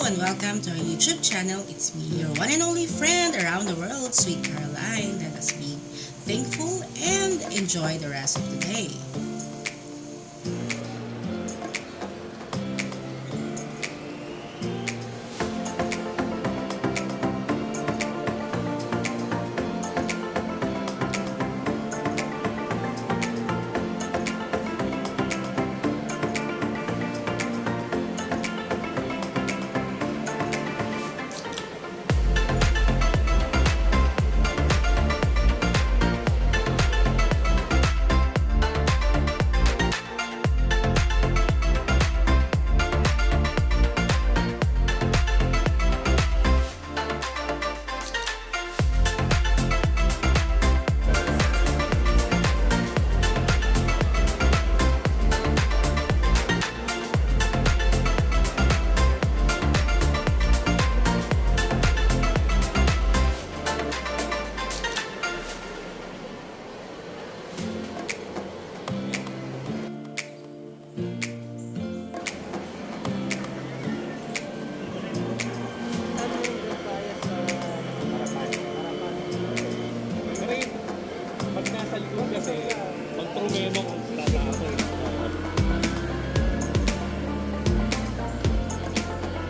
and welcome to our YouTube channel. It's me, your one and only friend around the world, Sweet Caroline. Let us be thankful and enjoy the rest of the day.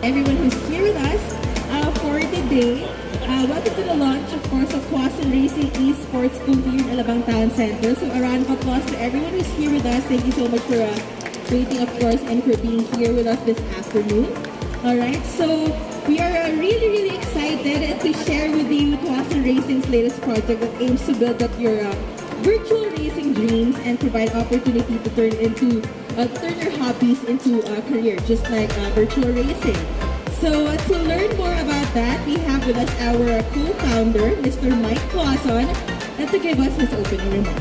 Everyone who's here with us for today. Welcome to the launch, of course, of Tuason Racing E-Sports School here in Alabang Town Center. So a round of applause to everyone who's here with us. Thank you so much for waiting, of course, and for being here with us this afternoon. Alright, so we are really excited to share with you Tuason Racing's latest project that aims to build up your virtual racing dreams and provide opportunity to turn your hobbies into a career, just like virtual racing. So to learn more about that, we have with us our co-founder, Mr. Mike Tuason, and to give us his opening remarks.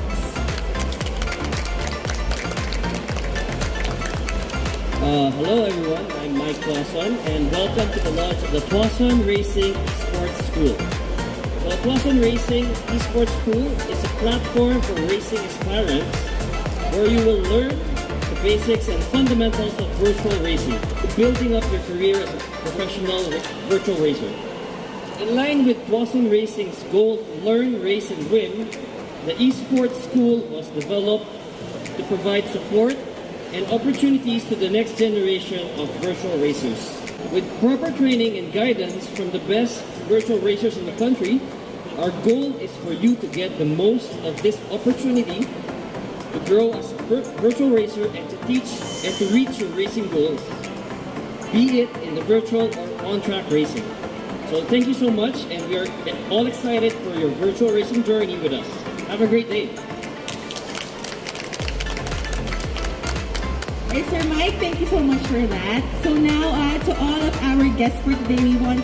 Hello everyone, I'm Mike Tuason, and welcome to the launch of the Tuason Racing E-Sports School. The Tuason Racing E-Sports School is a platform for racing aspirants where you will learn the basics and fundamentals of virtual racing, building up your career as a professional virtual racer. In line with Tuason Racing's goal to learn, race, and win, the esports school was developed to provide support and opportunities to the next generation of virtual racers. With proper training and guidance from the best virtual racers in the country, our goal is for you to get the most of this opportunity to grow as a virtual racer and to teach and to reach your racing goals, be it in the virtual or on-track racing. So thank you so much, and we are all excited for your virtual racing journey with us. Have a great day. Hey, Sir Mike, thank you so much for that. So now to all of our guests for today, we want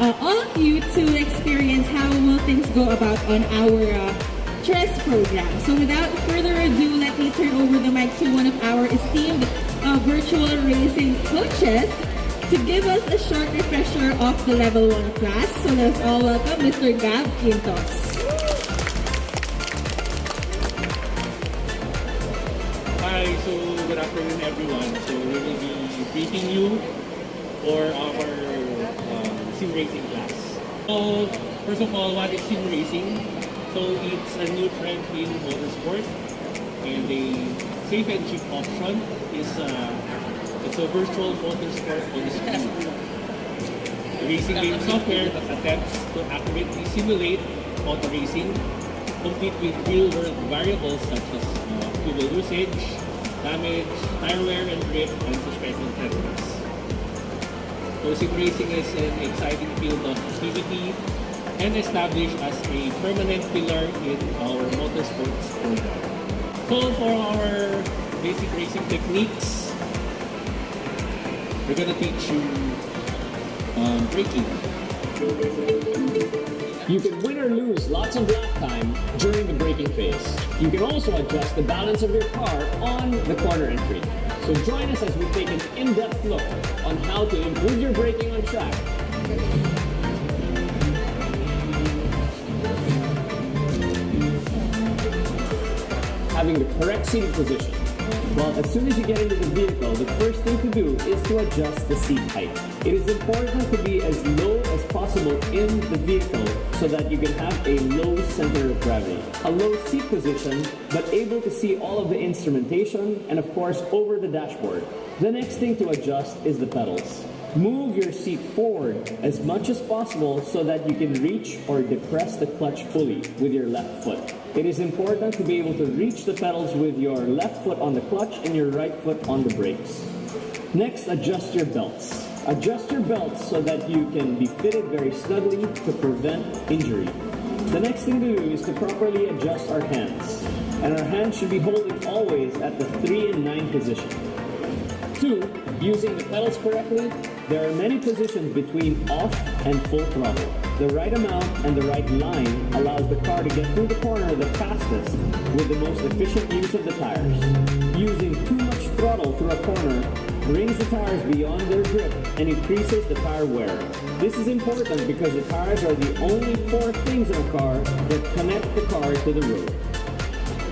all of you to experience how will things go about on our chess program. So without further ado, let me turn over the mic to one of our esteemed virtual racing coaches to give us a short refresher of the level 1 class. So let's all welcome Mr. Gab Quintos. Hi, so good afternoon everyone. So we will be briefing you for our sim racing class. So first of all, what is sim racing? So it's a new trend in motorsport, and the safe and cheap option is it's a virtual motorsport on the screen. A racing game software that attempts to accurately simulate auto racing, compete with real-world variables such as fuel usage, damage, tire wear and grip, and suspension techniques. So sim racing is an exciting field of activity and established as a permanent pillar in our motorsports program. So for our basic racing techniques, we're going to teach you braking. You can win or lose lots of lap time during the braking phase. You can also adjust the balance of your car on the corner entry. So join us as we take an in-depth look on how to improve your braking on track. Having the correct seating position, Well, as soon as you get into the vehicle, the first thing to do is to adjust the seat height. It is important to be as low as possible in the vehicle so that you can have a low center of gravity. A low seat position, but able to see all of the instrumentation and of course over the dashboard. The next thing to adjust is the pedals. Move your seat forward as much as possible so that you can reach or depress the clutch fully with your left foot. It is important to be able to reach the pedals with your left foot on the clutch and your right foot on the brakes. Next, adjust your belts. Adjust your belts so that you can be fitted very snugly to prevent injury. The next thing to do is to properly adjust our hands. And our hands should be holding always at the 3 and 9 position. 2. Using the pedals correctly, there are many positions between off and full throttle. The right amount and the right line allows the car to get through the corner the fastest with the most efficient use of the tires. Using too much throttle through a corner brings the tires beyond their grip and increases the tire wear. This is important because the tires are the only 4 things in a car that connect the car to the road.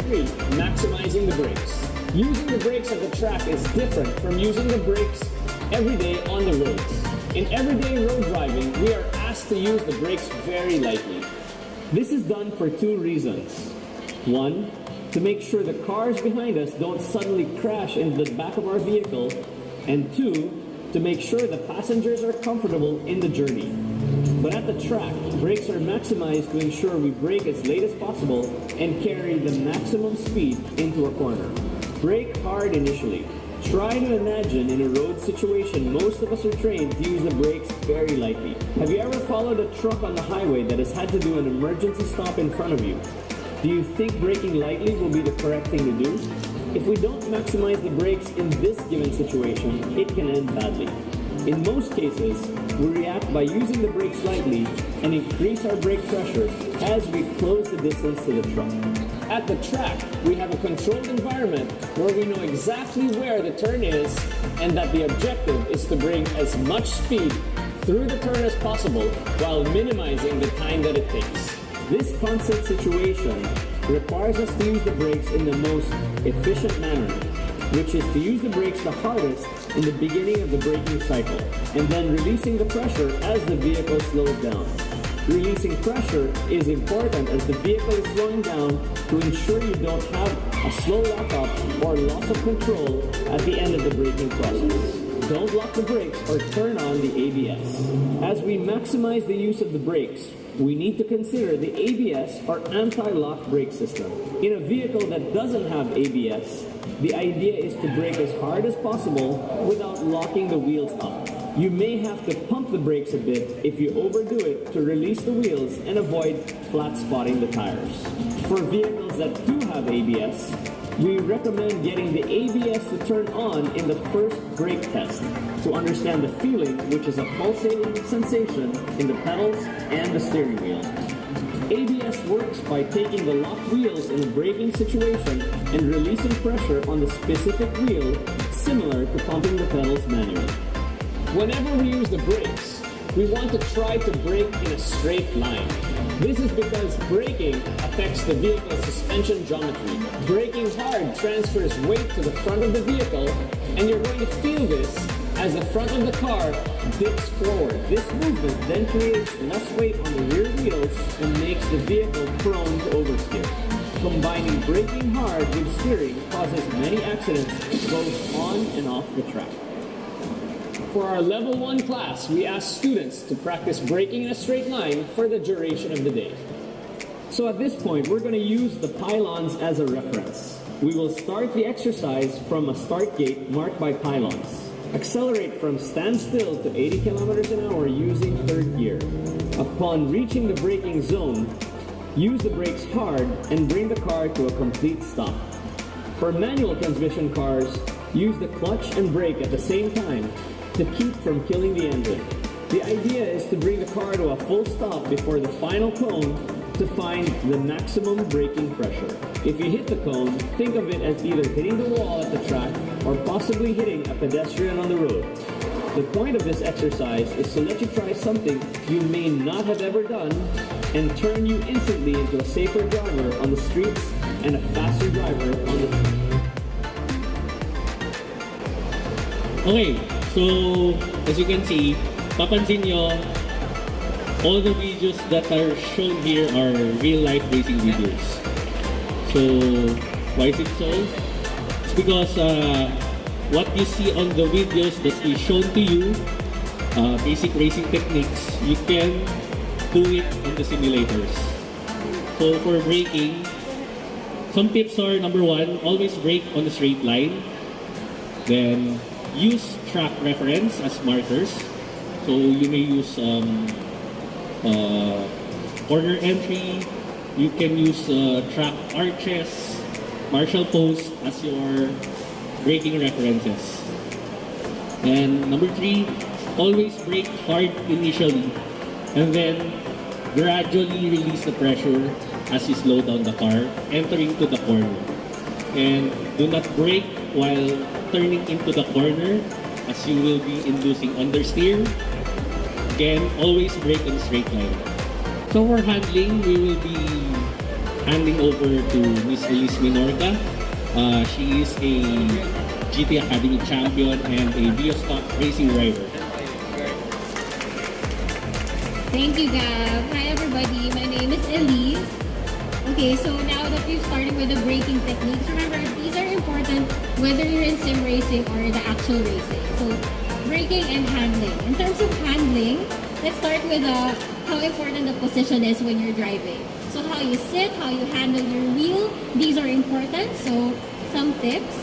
3. Maximizing the brakes. Using the brakes at the track is different from using the brakes every day on the roads. In everyday road driving, we are asked to use the brakes very lightly. This is done for 2 reasons. 1, to make sure the cars behind us don't suddenly crash into the back of our vehicle, and 2, to make sure the passengers are comfortable in the journey. But at the track, brakes are maximized to ensure we brake as late as possible and carry the maximum speed into a corner. Brake hard initially. Try to imagine in a road situation most of us are trained to use the brakes very lightly. Have you ever followed a truck on the highway that has had to do an emergency stop in front of you? Do you think braking lightly will be the correct thing to do? If we don't maximize the brakes in this given situation, it can end badly. In most cases, we react by using the brakes lightly and increase our brake pressure as we close the distance to the truck. At the track, we have a controlled environment where we know exactly where the turn is and that the objective is to bring as much speed through the turn as possible while minimizing the time that it takes. This constant situation requires us to use the brakes in the most efficient manner, which is to use the brakes the hardest in the beginning of the braking cycle and then releasing the pressure as the vehicle slows down. Releasing pressure is important as the vehicle is slowing down to ensure you don't have a slow lock-up or loss of control at the end of the braking process. Don't lock the brakes or turn on the ABS. As we maximize the use of the brakes, we need to consider the ABS or anti-lock brake system. In a vehicle that doesn't have ABS, the idea is to brake as hard as possible without locking the wheels up. You may have to pump the brakes a bit if you overdo it to release the wheels and avoid flat spotting the tires. For vehicles that do have ABS, we recommend getting the ABS to turn on in the first brake test to understand the feeling, which is a pulsating sensation in the pedals and the steering wheel. ABS works by taking the locked wheels in a braking situation and releasing pressure on the specific wheel, similar to pumping the pedals manually. Whenever we use the brakes, we want to try to brake in a straight line. This is because braking affects the vehicle's suspension geometry. Braking hard transfers weight to the front of the vehicle, and you're going to feel this as the front of the car dips forward. This movement then creates less weight on the rear wheels and makes the vehicle prone to oversteer. Combining braking hard with steering causes many accidents both on and off the track. For our Level 1 class, we ask students to practice braking in a straight line for the duration of the day. So at this point, we're going to use the pylons as a reference. We will start the exercise from a start gate marked by pylons. Accelerate from standstill to 80 kilometers an hour using third gear. Upon reaching the braking zone, use the brakes hard and bring the car to a complete stop. For manual transmission cars, use the clutch and brake at the same time to keep from killing the engine. The idea is to bring the car to a full stop before the final cone to find the maximum braking pressure. If you hit the cone, think of it as either hitting the wall at the track or possibly hitting a pedestrian on the road. The point of this exercise is to let you try something you may not have ever done and turn you instantly into a safer driver on the streets and a faster driver on the track. Okay, so as you can see, papansin nyo, all the videos that are shown here are real-life racing videos. So, why is it so? It's because what you see on the videos that is shown to you, basic racing techniques, you can do it on the simulators. So, for braking, some tips are, number one, always brake on a straight line. Then, use track reference as markers. So you may use corner entry. You can use track arches, marshal post as your braking references. And number three, always brake hard initially and then gradually release the pressure as you slow down the car entering to the corner. And do not brake while turning into the corner as you will be inducing understeer. Again, always brake on straight line. So for handling, we will be handing over to Miss Elise Minorca. She is a GT Academy champion and a Bioscope racing driver. Thank you, Gab. Hi, everybody. My name is Elise. Okay, so now that we've started with the braking techniques, remember, these are important whether you're in sim racing or the actual racing. So, braking and handling. In terms of handling, let's start with how important the position is when you're driving. So, how you sit, how you handle your wheel, these are important. So, some tips.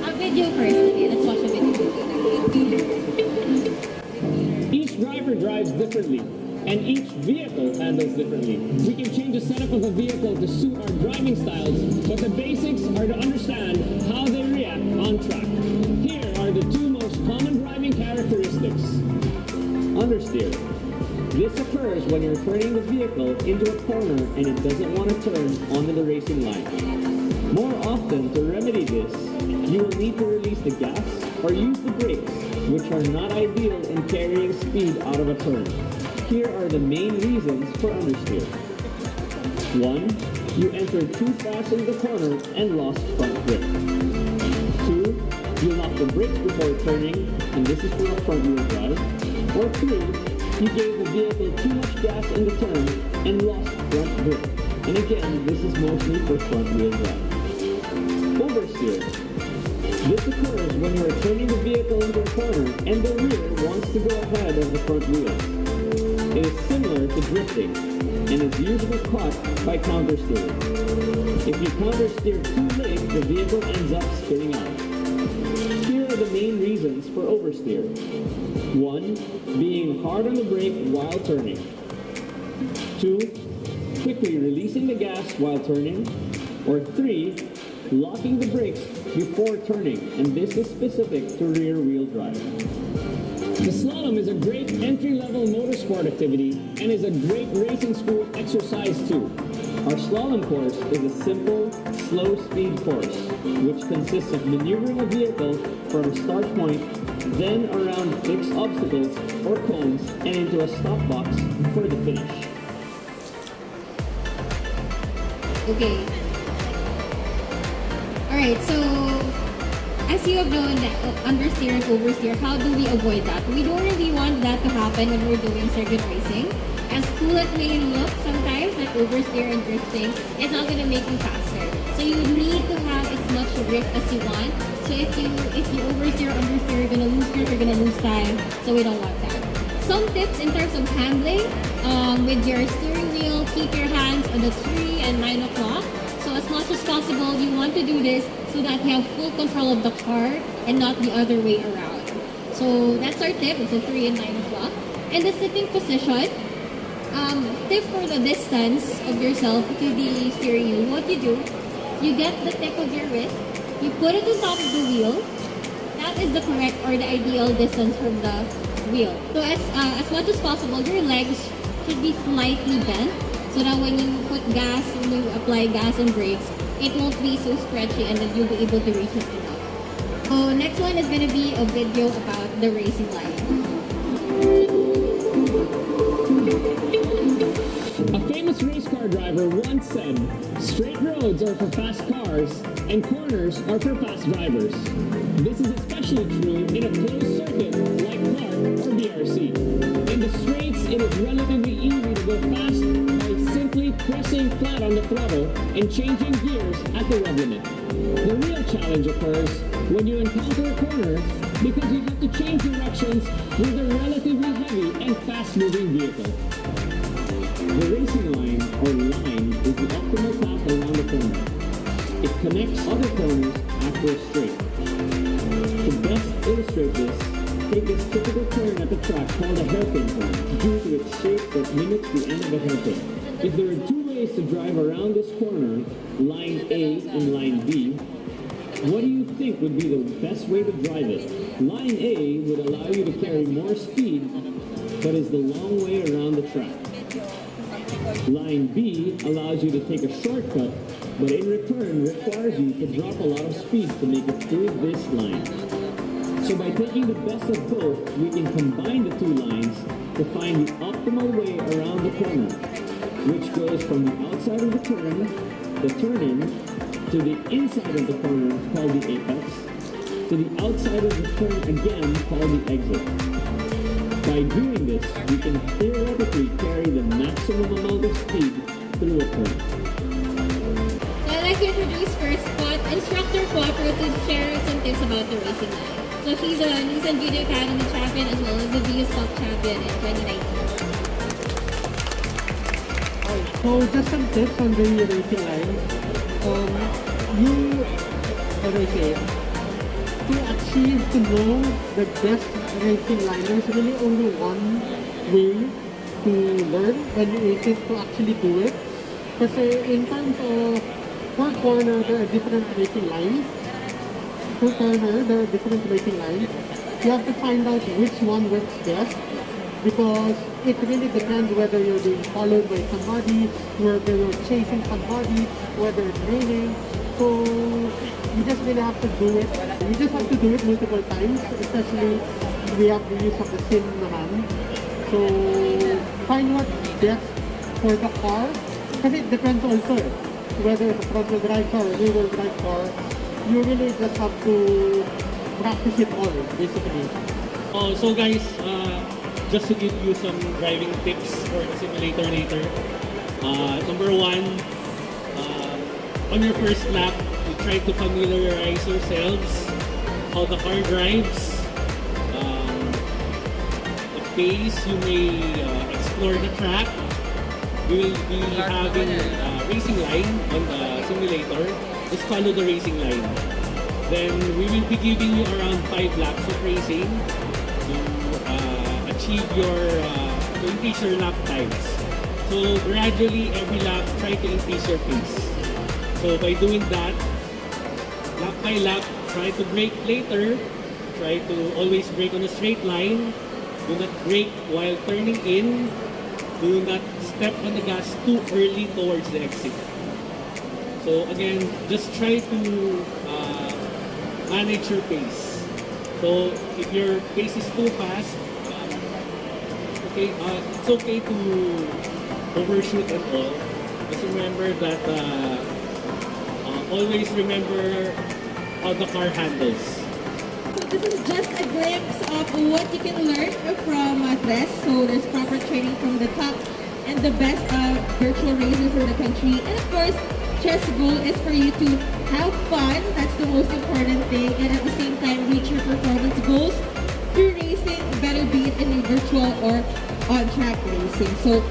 A video first. Okay, let's watch a video. Each driver drives differently, and each vehicle handles differently. We can change the setup of a vehicle to suit our driving styles, but the basics are to understand how they react on track. Here are the two most common driving characteristics. Understeer. This occurs when you're turning the vehicle into a corner and it doesn't want to turn onto the racing line. More often, to remedy this, you will need to release the gas or use the brakes, which are not ideal in carrying speed out of a turn. Here are the main reasons for understeer. 1. You entered too fast in the corner and lost front grip. 2. You locked the brakes before turning, and this is for a front wheel drive. Or 3. You gave the vehicle too much gas in the turn and lost front grip. And again, this is mostly for front wheel drive. Oversteer. This occurs when you are turning the vehicle into a corner and the rear wants to go ahead of the front wheel. It is similar to drifting and is usually caught by countersteering. If you countersteer too late, the vehicle ends up spinning out. Here are the main reasons for oversteer. 1. Being hard on the brake while turning. 2. Quickly releasing the gas while turning. Or 3. Locking the brakes before turning, and this is specific to rear wheel drive. The slalom is a great entry-level motorsport activity and is a great racing school exercise too. Our slalom course is a simple, slow-speed course, which consists of maneuvering a vehicle from a start point, then around fixed obstacles or cones, and into a stop box for the finish. Okay. Alright, so as you have known that understeer and oversteer, how do we avoid that? We don't really want that to happen when we're doing circuit racing. As cool as may look sometimes, like oversteer and drifting, it's not going to make you faster. So you need to have as much grip as you want. So if you oversteer or understeer, you're going to lose grip, you're going to lose time. So we don't want that. Some tips in terms of handling, with your steering wheel, keep your hands on the 3 and 9 o'clock. So as much as possible, you want to do this so that you have full control of the car and not the other way around. So that's our tip, it's the 3 and 9 o'clock. And the sitting position, tip for the distance of yourself to the steering wheel. What you do, you get the tip of your wrist, you put it on top of the wheel. That is the correct or the ideal distance from the wheel. So as much as possible, your legs should be slightly bent, so that when you put gas, when you apply gas and brakes, it won't be so stretchy and then you'll be able to reach it enough. So next one is going to be a video about the racing line. A famous race car driver once said, "Straight roads are for fast cars and corners are for fast drivers." This is especially true in a closed circuit like Clark or BRC. In the straights, it is relatively easy to go fast by simply pressing flat on the throttle and changing gears at the rev limit. The real challenge occurs when you encounter a corner because you have to change directions with a relatively heavy and fast-moving vehicle. The racing line, or line, is the optimal path around the corner. It connects other corners after a straight. To best illustrate this, take this typical turn at the track called a hairpin turn, due to its shape that mimics the end of a hairpin. If there are two ways to drive around this corner, line A and line B, what do you think would be the best way to drive it? Line A would allow you to carry more speed, but is the long way around the track. Line B allows you to take a shortcut, but in return requires you to drop a lot of speed to make it through this line. So by taking the best of both, we can combine the two lines to find the optimal way around the corner, which goes from the outside of the turn-in, to the inside of the corner called the apex, to the outside of the turn again called the exit. By doing this, we can theoretically carry the maximum amount of speed through a turn. I'd like to introduce first instructor Quattro to share some tips about the racing line. So he's a Nissan Junior Academy champion as well as the VS Cup champion in 2019. So just some tips on the racing line. To achieve, to know the best racing line, there's really only one way to learn, and it is to actually do it. Because in terms of per corner, there are different racing lines. Per corner, there are different racing lines. You have to find out which one works best, because it really depends whether you're being followed by somebody, whether you're chasing somebody, whether it's raining. So you just really have to do it. You just have to do it multiple times, especially we have the use of the sim naman. So find what's best for the car, because it depends also whether it's a front-wheel drive car or rear-wheel drive car. You really just have to practice it all, basically. So guys, just to give you some driving tips for the simulator later. Number one, on your first lap, you try to familiarize yourselves how the car drives. The pace, you may explore the track. We will be having a racing line on the simulator. Just follow the racing line. Then we will be giving you around 5 laps of racing to achieve to increase your lap times. So gradually, every lap, try to increase your pace. So by doing that, lap by lap, try to brake later. Try to always brake on a straight line. Do not brake while turning in. Do not step on the gas too early towards the exit. So again, just try to manage your pace. So if your pace is too fast, it's okay to overshoot and all. Just remember that always remember how the car handles. So this is just a glimpse of what you can learn from Tres. So there's proper training from the top and the best virtual racers in the country. And of course, Tres' goal is for you to have fun. That's the most important thing. And at the same time, reach your performance goals through racing, better be it in virtual or on-track racing. So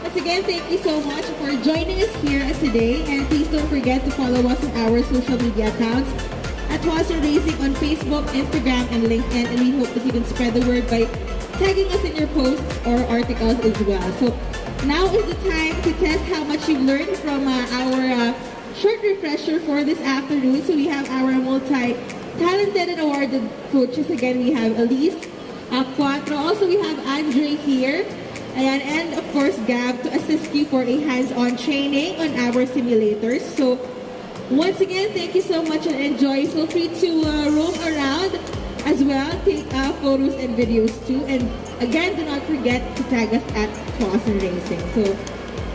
once again, thank you so much for joining us here today. And please don't forget to follow us on our social media accounts at Tuason Racing on Facebook, Instagram, and LinkedIn. And we hope that you can spread the word by tagging us in your posts or articles as well. So now is the time to test how much you've learned from our short refresher for this afternoon. So we have our multi-talented and awarded coaches. Again, we have Elise, Quattro. Also, we have Andre here. And of course, Gab to assist you for a hands-on training on our simulators. So once again, thank you so much and enjoy. Feel free to roam around as well, take photos and videos too. And again, do not forget to tag us at Tuason Racing. So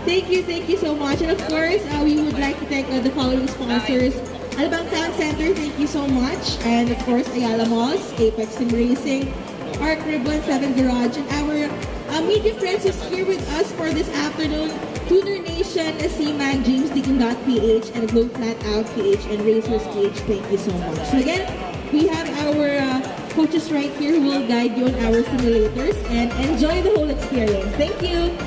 Thank you so much. And of course, we would like to thank the following sponsors. Alabang Town Center, thank you so much. And of course, Ayala Malls, Apex Sim Racing, Arc Ribbon, 7 Garage, and our media friends who's here with us for this afternoon. Tuner Nation, CMAG, James Deacon.ph, and Globe Flat Out PH, and Racers PH, thank you so much. So again, we have our coaches right here who will guide you on our simulators and enjoy the whole experience. Thank you.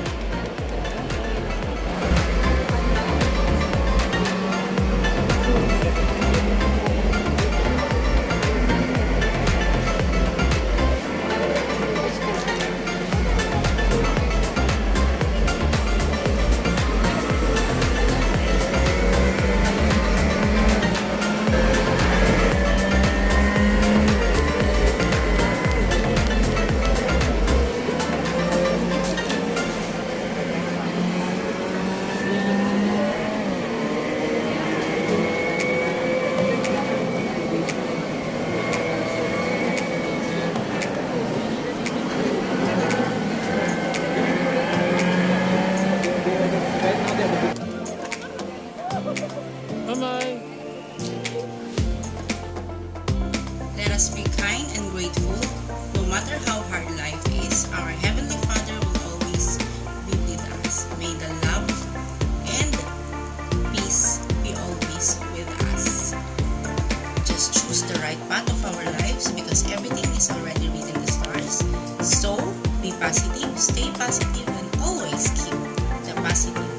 Bye-bye. Let us be kind and grateful. No matter how hard life is, our Heavenly Father will always be with us. May the love and peace be always with us. Just choose the right path of our lives because everything is already written in the stars. So, be positive, stay positive, and always keep the positive